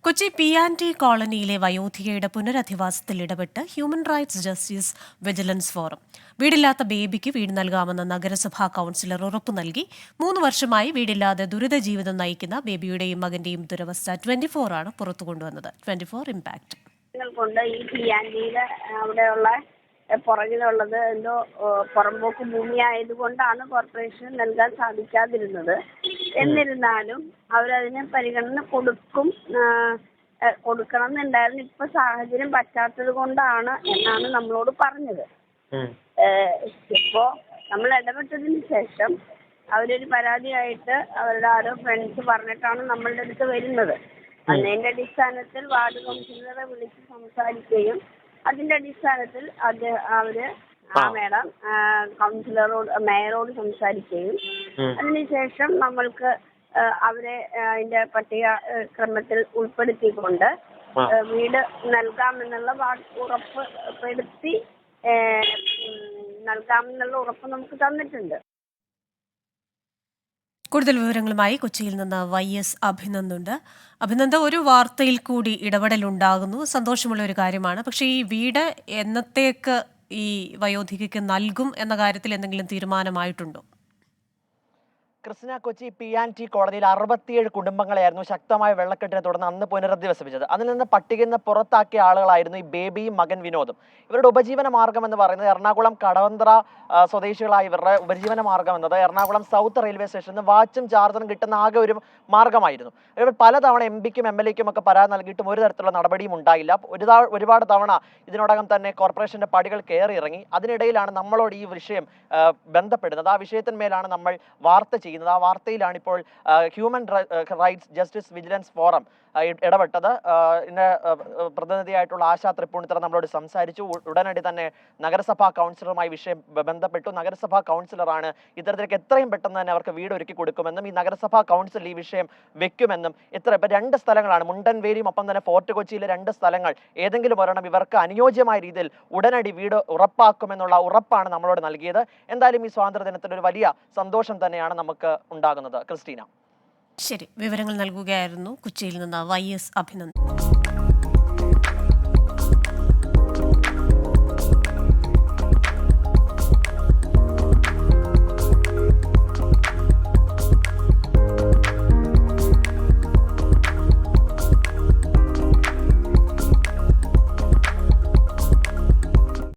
Kochi P&T കോളനിയിലെ വയോധികയുടെ പുനരധിവാസത്തിൽ ഇടപെട്ട് human rights justice vigilance forum. വീടില്ലാത്ത ബേബിക്ക് വീട് നൽകാമെന്ന് നഗരസഭാ കൗൺസിലർ ഉറപ്പു നൽകി. 3 വർഷമായി വീടില്ലാതെ ദുരിത ജീവിതം നയിക്കുന്ന ബേബിയുടെയും മകന്റെയും ദുരവസ്ഥ 24 ആണ് പുറത്തുകൊണ്ടുവന്നത്. 24 ഇമ്പാക്ട്. കൊണ്ട് ഈ P&Tയുടെ അവിടെയുള്ള പുറകിലുള്ളത് എന്തോ പുറമ്പോക്ക് ഭൂമിയായതുകൊണ്ടാണ് കോർപ്പറേഷൻ നൽകാൻ സാധിക്കാതിരുന്നത്. എന്നിരുന്നാലും അവരതിന് പരിഗണന കൊടുക്കണം എന്നുണ്ടായിരുന്നു. ഇപ്പൊ സാഹചര്യം പറ്റാത്തത് കൊണ്ടാണ് എന്നാണ് നമ്മളോട് പറഞ്ഞത്. ഇപ്പോ നമ്മൾ ഇടപെട്ടതിന് ശേഷം അവരൊരു പരാതിയായിട്ട് അവരുടെ ആരോ ഫ്രണ്ട്സ് പറഞ്ഞിട്ടാണ് നമ്മളുടെ അടുത്ത് വരുന്നത്. അതിന്റെ അടിസ്ഥാനത്തിൽ വാർഡ് കൗൺസിലറെ വിളിച്ച് സംസാരിക്കുകയും അതിന്റെ അടിസ്ഥാനത്തിൽ അവര് മേഡം കൗൺസിലറോട് മേയറോട് സംസാരിക്കുകയും അതിനുശേഷം നമ്മൾക്ക് അവരെ അതിന്റെ പട്ടിക ക്രമത്തിൽ ഉൾപ്പെടുത്തിക്കൊണ്ട് വീട് നൽകാമെന്നുള്ള ഉറപ്പ് നമുക്ക് തന്നിട്ടുണ്ട്. കൂടുതൽ വിവരങ്ങളുമായി കൊച്ചിയിൽ നിന്ന് YS അഭിനന്ദുണ്ട്. അഭിനന്ദ, ഒരു വാർത്തയിൽ കൂടി ഇടപെടലുണ്ടാകുന്നു, സന്തോഷമുള്ള ഒരു കാര്യമാണ്. പക്ഷേ ഈ വീട് എന്നത്തേക്ക് ഈ വയോധികയ്ക്ക് നൽകും എന്ന കാര്യത്തിൽ എന്തെങ്കിലും തീരുമാനമായിട്ടുണ്ടോ? ക്രിസ്ന, കൊച്ചി P&T കോളനിയിൽ 67 കുടുംബങ്ങളെയായിരുന്നു ശക്തമായ വെള്ളക്കെട്ടിനെ തുടർന്ന് അന്ന് പുനരധിവസിപ്പിച്ചത്. അതിൽ നിന്ന് പട്ടികയിൽ നിന്ന് പുറത്താക്കിയ ആളുകളായിരുന്നു ഈ ബേബിയും മകൻ വിനോദും. ഇവരുടെ ഉപജീവന മാർഗം എന്ന് പറയുന്നത് എറണാകുളം കടവന്ത്ര സ്വദേശികളായ ഇവരുടെ ഉപജീവന മാർഗം എന്നത് എറണാകുളം സൗത്ത് റെയിൽവേ സ്റ്റേഷനിൽ നിന്ന് വാച്ചും ചാർജറും കിട്ടുന്ന ആകെ ഒരു മാർഗമായിരുന്നു. ഇവർ പലതവണ MPക്കും MLAക്കും ഒക്കെ പരാതി നൽകിയിട്ടും ഒരു തരത്തിലുള്ള നടപടിയും ഉണ്ടായില്ല. ഒരുപാട് തവണ ഇതിനോടകം തന്നെ കോർപ്പറേഷന്റെ പടികൾ കയറി ഇറങ്ങി. അതിനിടയിലാണ് നമ്മളോട് ഈ വിഷയം ബന്ധപ്പെടുന്നത്. ആ വിഷയത്തിന്മേലാണ് നമ്മൾ വാർത്ത ചെയ്യുന്നത്. ആ വാർത്തയിലാണ് ഇപ്പോൾ human rights justice vigilance forum ഇടപെട്ടത്. പ്രതിനിധിയായിട്ടുള്ള ആശാ തൃപ്പൂണിത്തറ നമ്മളോട് സംസാരിച്ചു. ഉടനടി തന്നെ നഗരസഭാ കൗൺസിലറുമായി വിഷയം ബന്ധപ്പെട്ടു. നഗരസഭാ കൗൺസിലറാണ് ഇത്തരത്തിലേക്ക് എത്രയും പെട്ടെന്ന് തന്നെ അവർക്ക് വീട് ഒരുക്കി കൊടുക്കുമെന്നും ഈ നഗരസഭാ കൗൺസിൽ ഈ വിഷയം വെക്കുമെന്നും ഇപ്പൊ 2 സ്ഥലങ്ങളാണ്, മുണ്ടൻവേലിയും ഒപ്പം തന്നെ ഫോർട്ട് കൊച്ചിയിലെ 2 സ്ഥലങ്ങൾ, ഏതെങ്കിലും ഒരെണ്ണം ഇവർക്ക് അനുയോജ്യമായ രീതിയിൽ ഉടനടി വീട് ഉറപ്പാക്കുമെന്നുള്ള ഉറപ്പാണ് നമ്മളോട് നൽകിയത്. എന്തായാലും ഈ സ്വാതന്ത്ര്യദിനത്തിൽ ഒരു വലിയ സന്തോഷം തന്നെയാണ് നമുക്ക് ഉണ്ടാകുന്നത്. ക്രിസ്റ്റീന, ശരി, വിവരങ്ങൾ നൽകുകയായിരുന്നു കൊച്ചിയിൽ നിന്ന് YS അഭിനന്ദൻ.